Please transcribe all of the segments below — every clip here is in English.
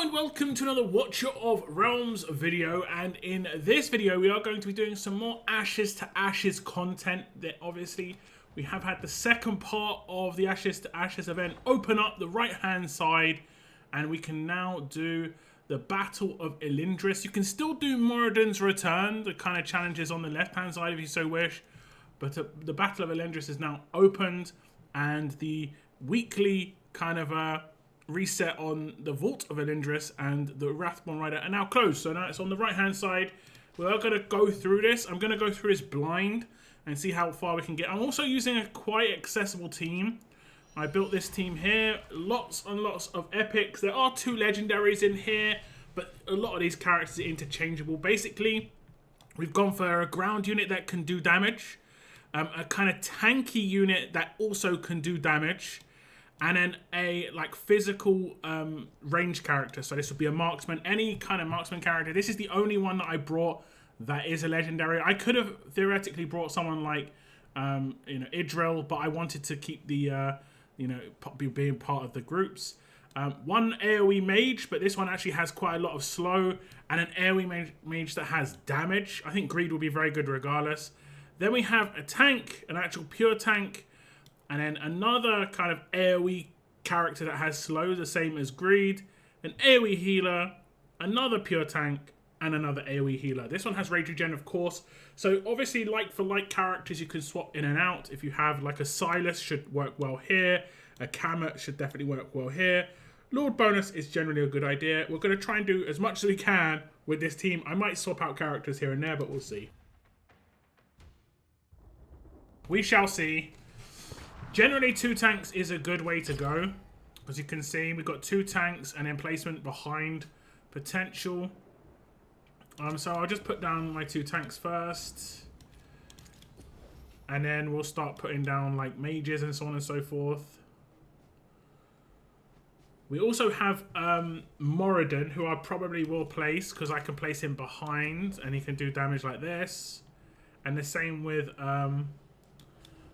Hello and welcome to another Watcher of Realms video, and in this video we are going to be doing some more Ashes to Ashes content. That obviously we have had the second part of the Ashes to Ashes event open up the right hand side, and we can now do the Battle of Elyndris. You can still do Moradin's Return, the kind of challenges on the left hand side if you so wish, but the Battle of Elyndris is now opened, and the weekly kind of reset on the Vault of Elyndris and the Wrathborn Rider are now closed. So now it's on the right hand side. We are going to go through this. I'm going to go through this blind and see how far we can get. I'm also using a quite accessible team. I built this team here. Lots and lots of epics. There are 2 legendaries in here, but a lot of these characters are interchangeable. Basically, we've gone for a ground unit that can do damage, a kind of tanky unit that also can do damage, and then a like physical range character. So this would be a marksman, any kind of marksman character. This is the only one that I brought that is a legendary. I could have theoretically brought someone like Idril, but I wanted to keep the being part of the groups. One AoE mage, but this one actually has quite a lot of slow, and an AoE mage that has damage. I think Greed will be very good regardless. Then we have a tank, an actual pure tank, and then another kind of AoE character that has slow, the same as Greed, an AoE healer, another pure tank, and another AoE healer. This one has rage regen, of course. So obviously, like for like characters, you can swap in and out. If you have like a Silas, should work well here. A Kamet should definitely work well here. Lord bonus is generally a good idea. We're going to try and do as much as we can with this team. I might swap out characters here and there, but we'll see. We shall see. Generally, 2 tanks is a good way to go. As you can see, we've got 2 tanks and then placement behind potential. So I'll just put down my 2 tanks first. And then we'll start putting down like mages and so on and so forth. We also have Moradin, who I probably will place because I can place him behind and he can do damage like this. And the same with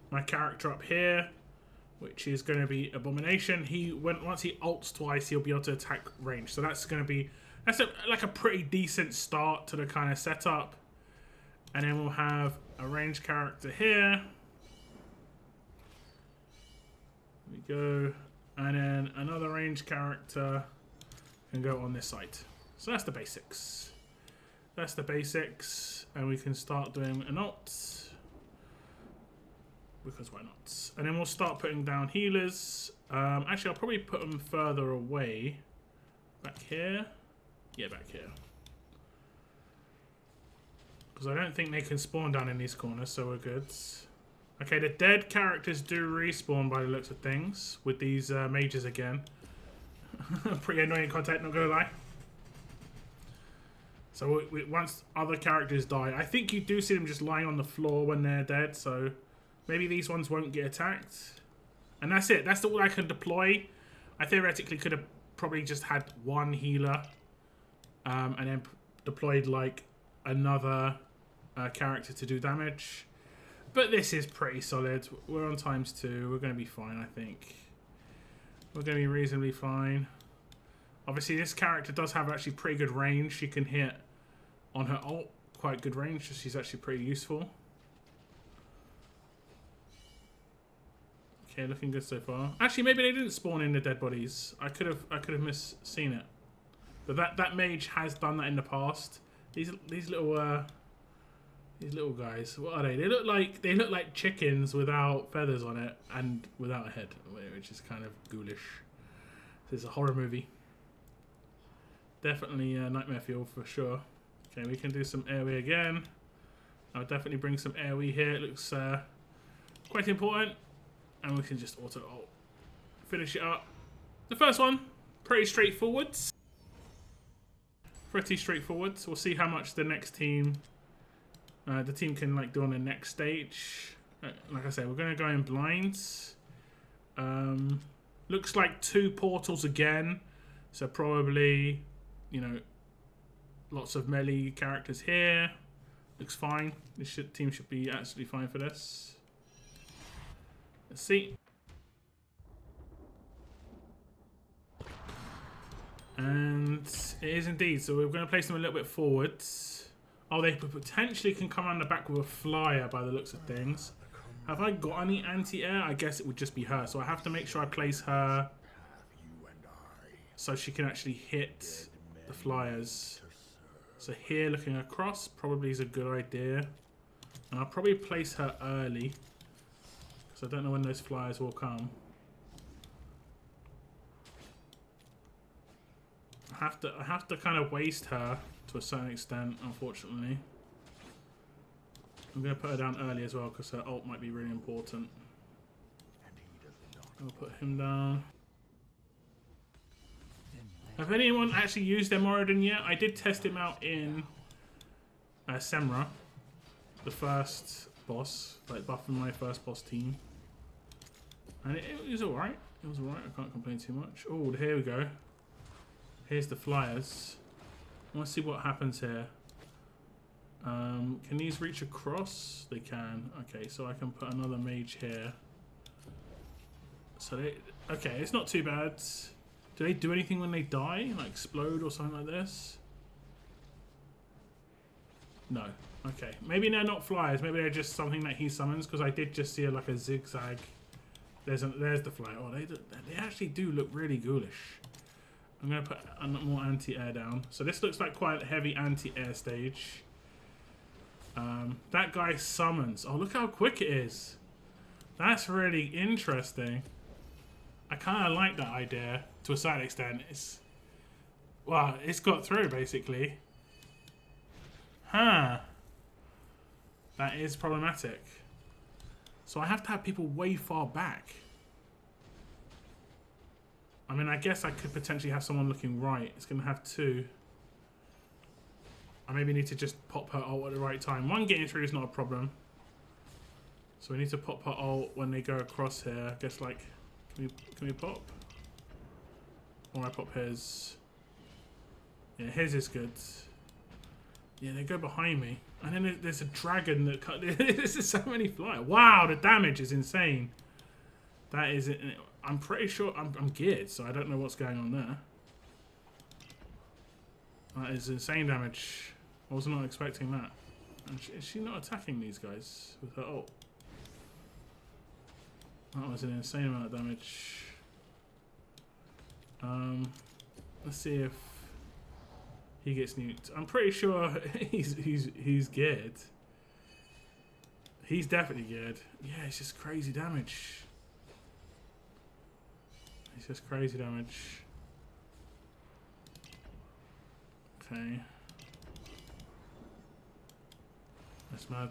my character up here, which is going to be Abomination. Once he ults twice, he'll be able to attack range. So that's going to be like a pretty decent start to the kind of setup. And then we'll have a range character here. There we go. And then another range character can go on this side. So that's the basics. That's the basics, and we can start doing an ult. Because why not? And then we'll start putting down healers. Actually, I'll probably put them further away. Back here. Yeah, back here. Because I don't think they can spawn down in these corners, so we're good. Okay, the dead characters do respawn by the looks of things with these mages again. Pretty annoying content, not gonna lie. So once other characters die, I think you do see them just lying on the floor when they're dead, so maybe these ones won't get attacked. And that's it. That's all I can deploy. I theoretically could have probably just had 1 healer and then deployed like another character to do damage. But this is pretty solid. We're on ×2. We're going to be fine, I think. We're going to be reasonably fine. Obviously, this character does have actually pretty good range. She can hit on her ult quite good range. So she's actually pretty useful. Okay, looking good so far. Actually, maybe they didn't spawn in the dead bodies. I could have seen it. But that mage has done that in the past. These little guys, what are they? They look like chickens without feathers on it and without a head, which is kind of ghoulish. This is a horror movie. Definitely nightmare fuel for sure. Okay, we can do some AoE again. I'll definitely bring some AoE here. It looks quite important. And we can just auto ult. Finish it up. The first one, pretty straightforward. Pretty straightforward. We'll see how much the next team, the team can like do on the next stage. Like I said, we're going to go in blinds. Looks like 2 portals again. So probably, lots of melee characters here. Looks fine. This team should be absolutely fine for this. Let's see. And It is indeed. So we're going to place them a little bit forwards. Oh, they potentially can come around the back with a flyer by the looks of things. Have I got any anti-air? I guess it would just be her. So I have to make sure I place her so she can actually hit the flyers. So here, looking across, probably is a good idea. And I'll probably place her early, because I don't know when those flyers will come. I have to kind of waste her to a certain extent, unfortunately. I'm going to put her down early as well, because her ult might be really important. I'll put him down. Have anyone actually used their Moradin yet? I did test him out in Semra, the first boss, like buffing my first boss team. And it was alright. It was alright, I can't complain too much. Oh, here we go. Here's the flyers. I want to see what happens here. Can these reach across? They can. Okay, so I can put another mage here. So they... Okay, it's not too bad. Do they do anything when they die? Like explode or something like this? No. Okay. Maybe they're not flyers. Maybe they're just something that he summons, because I did just see like a zigzag. There's the flyer. Oh, they actually do look really ghoulish. I'm going to put more anti-air down. So this looks like quite a heavy anti-air stage. That guy summons. Oh, look how quick it is. That's really interesting. I kind of like that idea to a certain extent. Well, it's got through basically. Huh. That is problematic. So I have to have people way far back. I mean, I guess I could potentially have someone looking right. It's going to have two. I maybe need to just pop her ult at the right time. One getting through is not a problem. So we need to pop her ult when they go across here. I guess like... Can we pop? Or I pop his. Yeah, his is good. Yeah, they go behind me. And then there's a dragon that cut. There's so many flyers. Wow, the damage is insane. That is it. I'm pretty sure I'm geared, so I don't know what's going on there. That is insane damage. I was not expecting that. And is she not attacking these guys with her ult? That was an insane amount of damage. Let's see if he gets nuked. I'm pretty sure he's geared. He's definitely geared. Yeah, it's just crazy damage. It's just crazy damage. Okay. That's mad.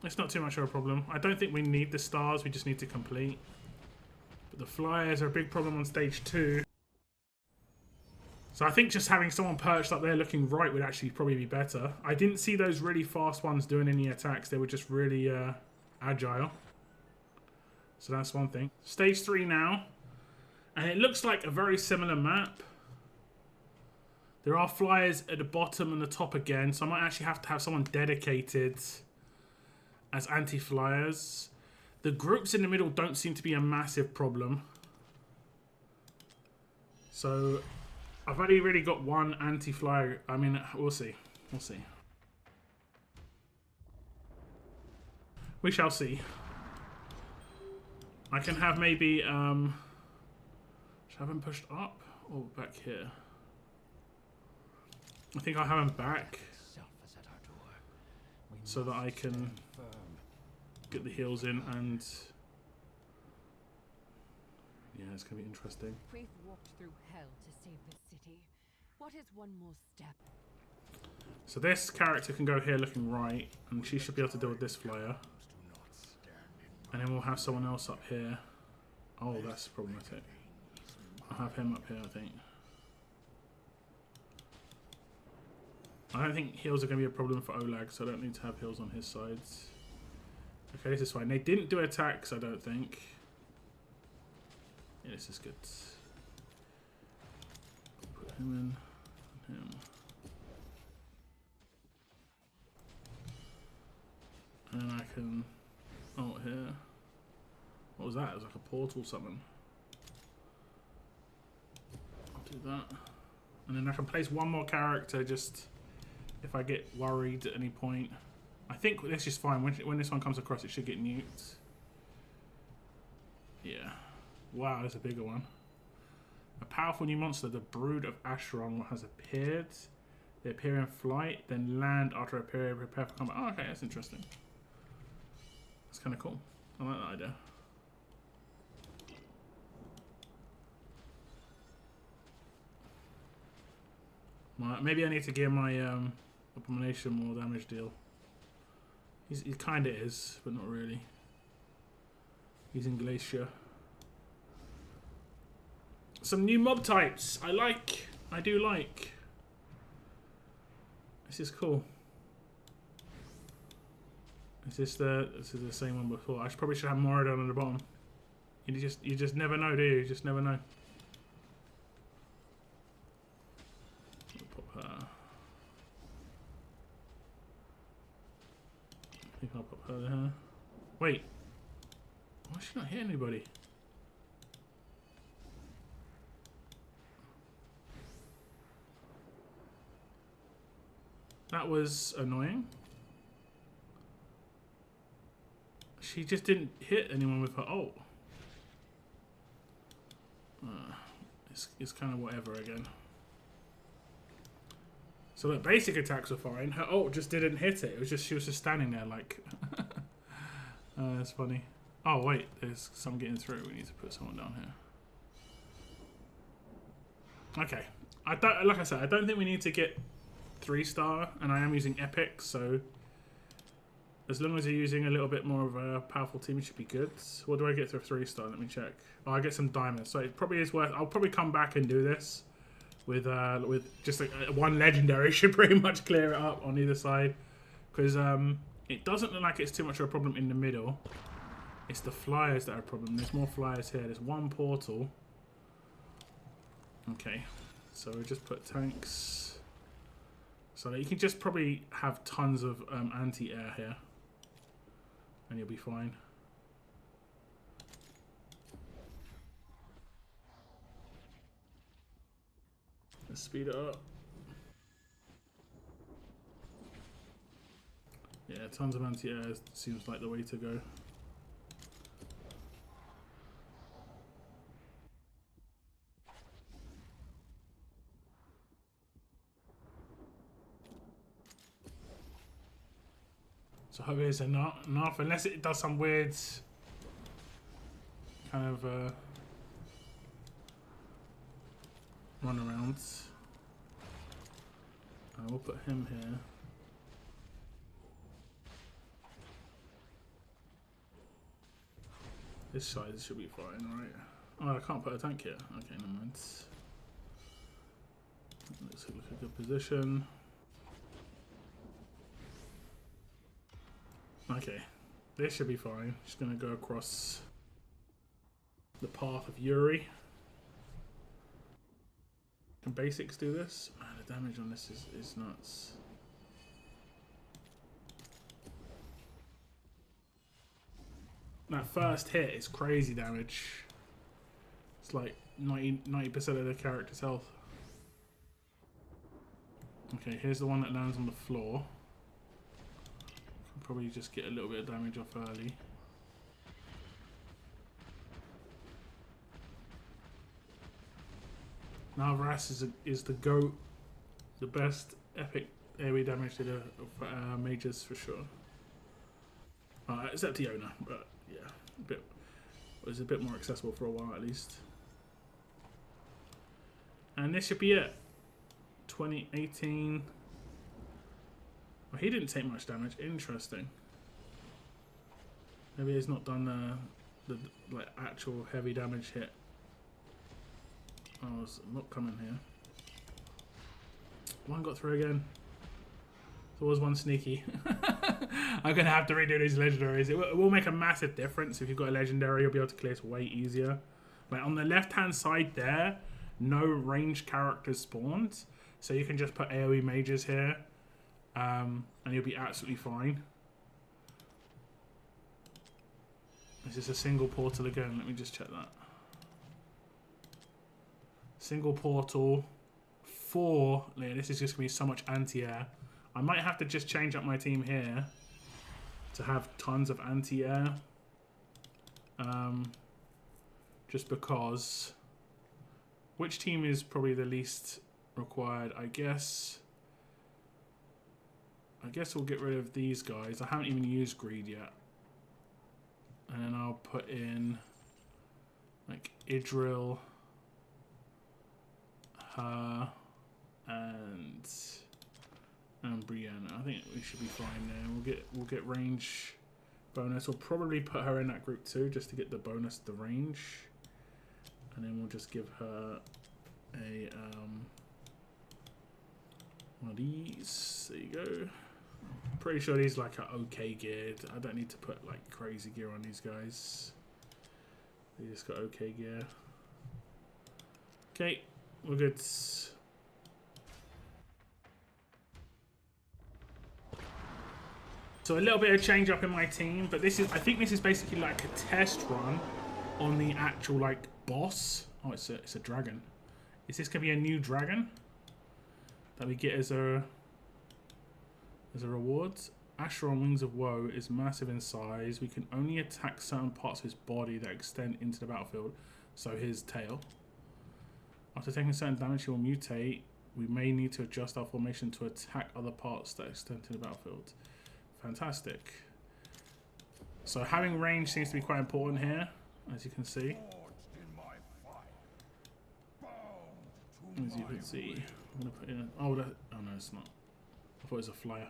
It's not too much of a problem. I don't think we need the stars, we just need to complete. But the flyers are a big problem on stage 2. So I think just having someone perched up there looking right would actually probably be better. I didn't see those really fast ones doing any attacks. They were just really agile. So that's one thing. Stage 3 now. And it looks like a very similar map. There are flyers at the bottom and the top again. So I might actually have to have someone dedicated as anti-flyers. The groups in the middle don't seem to be a massive problem. So I've only really got one anti-flyer. I mean, we'll see. We'll see. We shall see. I can have maybe... should I have him pushed up or back here? I think I'll have him back so that I can get the heals in, and yeah, it's gonna be interesting. We've walked through hell to save this city. What is one more step? So this character can go here looking right, and she should be able to deal with this flyer. And then we'll have someone else up here. Oh, that's problematic. I'll have him up here, I think. I don't think heals are going to be a problem for Olag, so I don't need to have heals on his sides. Okay, this is fine. They didn't do attacks, I don't think. Yeah, this is good. Put him in. Him. And then I can... Oh, here. What was that? It was like a portal summon. I'll do do that. And then I can place one more character just if I get worried at any point. I think this is fine. When this one comes across, it should get nuked. Yeah. Wow, there's a bigger one. A powerful new monster, the Brood of Acheron, has appeared. They appear in flight, then land after a period, prepare for combat. Oh, okay, that's interesting. That's kind of cool. I like that idea. Maybe I need to give my Abomination more damage deal. He kind of is, but not really. He's in Glacier. Some new mob types. I do like. This is cool. This is the same one before. I probably should have Moradon on the bottom. You just never know, do you? You just never know. I'll pop her. I think I'll pop her there. Wait. Why is she not hitting anybody? That was annoying. She just didn't hit anyone with her ult. It's kind of whatever again. So the basic attacks were fine. Her ult just didn't hit it. It was just she was just standing there like. That's funny. Oh wait, there's some getting through. We need to put someone down here. Okay, like I said, I don't think we need to get 3-star, and I am using epic, so as long as you're using a little bit more of a powerful team, it should be good. What do I get for 3-star? Let me check. Oh, I get some diamonds, so it probably is worth. I'll probably come back and do this with just like one legendary. Should pretty much clear it up on either side, because it doesn't look like it's too much of a problem in the middle. It's the flyers that are a problem. There's more flyers here. There's one portal. Okay, so we just put tanks. So you can just probably have tons of anti-air here, and you'll be fine. Let's speed it up. Yeah, tons of anti-air seems like the way to go. So hopefully it's enough, unless it does some weird kind of run around. We'll put him here. This side should be fine, right? Oh, I can't put a tank here. Okay, never mind. Let's look at a good position. Okay, this should be fine. Just gonna go across the path of Yuri. Can basics do this? Man, the damage on this is nuts. That first hit is crazy damage. It's like 90% of the character's health. Okay, here's the one that lands on the floor. Probably just get a little bit of damage off early. Now Ras is the GOAT, the best epic AoE damage to the mages for sure. Except Iona, but yeah, it was a bit more accessible for a while at least. And this should be it. 2018. Well, he didn't take much damage. Interesting. Maybe he's not done the like actual heavy damage hit. Oh, there's a lot coming here. One got through again. There was one sneaky. I'm gonna have to redo these legendaries. It will make a massive difference. If you've got a legendary, you'll be able to clear it way easier. Like on the left-hand side there, no ranged characters spawned, so you can just put AoE mages here. And you'll be absolutely fine. Is this a single portal again? Let me just check that. Single portal. 4. Yeah, this is just going to be so much anti-air. I might have to just change up my team here to have tons of anti-air. Just because. Which team is probably the least required? I guess we'll get rid of these guys. I haven't even used greed yet. And then I'll put in like Idril, her, and Brianna. I think we should be fine there. We'll get range bonus. We'll probably put her in that group too, just to get the bonus, the range. And then we'll just give her a one of these. There you go. Pretty sure these like are okay geared. I don't need to put like crazy gear on these guys. They just got okay gear. Okay, we're good. So a little bit of change up in my team, but I think this is basically like a test run on the actual like boss. Oh, it's a dragon. Is this gonna be a new dragon that we get as a reward? Asher on Wings of Woe is massive in size. We can only attack certain parts of his body that extend into the battlefield. So his tail. After taking certain damage, he will mutate. We may need to adjust our formation to attack other parts that extend to the battlefield. Fantastic. So having range seems to be quite important here, as you can see. As you can see, I'm gonna put in. Oh no, it's not. I thought it was a flyer.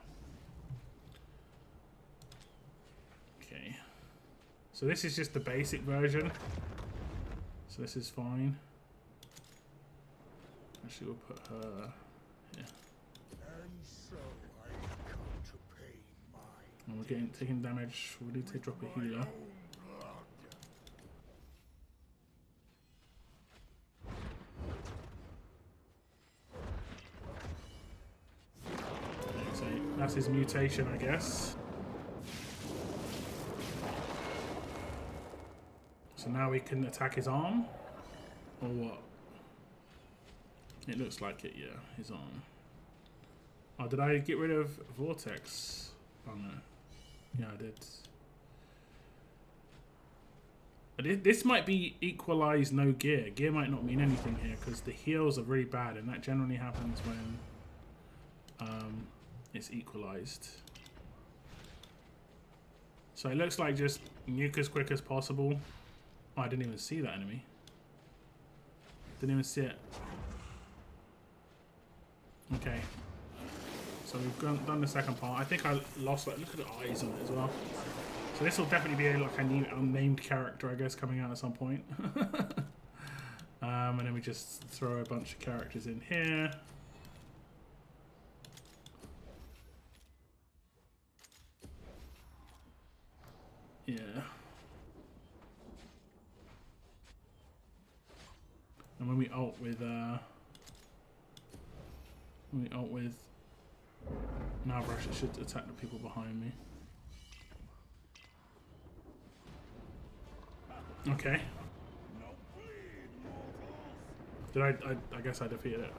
Okay. So this is just the basic version. So this is fine. Actually, we'll put her here. And so I come to pay mine. And we're taking damage. We need to drop a healer. That's his mutation, I guess. So now we can attack his arm? Or what? It looks like it, yeah. His arm. Oh, did I get rid of Vortex? Oh no. Yeah, I did. This might be equalized no gear. Gear might not mean anything here because the heals are really bad, and that generally happens when it's equalized. So it looks like just nuke as quick as possible. Oh, I didn't even see that enemy. Didn't even see it. Okay. So we've done the second part. I think I lost, like, look at the eyes on it as well. So this will definitely be like a new unnamed character, I guess, coming out at some point. And then we just throw a bunch of characters in here. Yeah. And when we ult with Malrush, it should attack the people behind me. Okay. Did I guess I defeated it.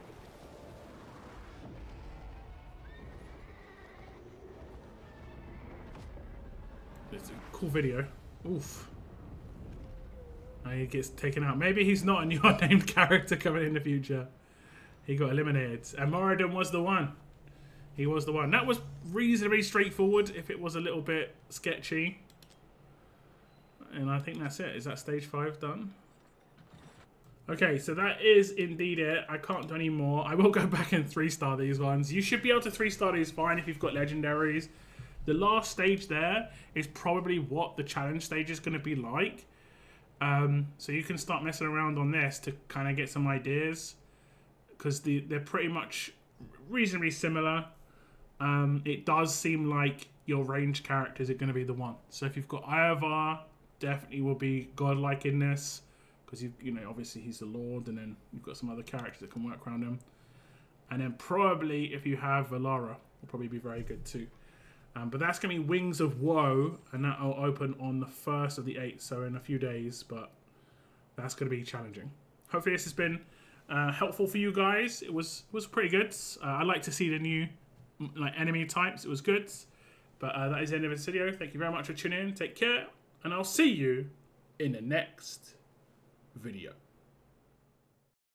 It's a cool video. Oof. Now he gets taken out. Maybe he's not a new unnamed character coming in the future. He got eliminated. And Moradin was the one. He was the one. That was reasonably straightforward if it was a little bit sketchy. And I think that's it. Is that stage 5 done? Okay, so that is indeed it. I can't do any more. I will go back and 3-star these ones. You should be able to 3-star these fine if you've got legendaries. The last stage there is probably what the challenge stage is going to be like. So you can start messing around on this to kind of get some ideas. Because they're pretty much reasonably similar. It does seem like your ranged characters are going to be the one. So if you've got Iovar, definitely will be godlike in this. Because, you know, obviously he's the Lord. And then you've got some other characters that can work around him. And then probably if you have Valara, will probably be very good too. But that's going to be Wings of Woe, and that will open on the 1st of the 8th, so in a few days, but that's going to be challenging. Hopefully this has been helpful for you guys. It was pretty good. I'd like to see the new enemy types. It was good. But that is the end of this video. Thank you very much for tuning in. Take care. And I'll see you in the next video.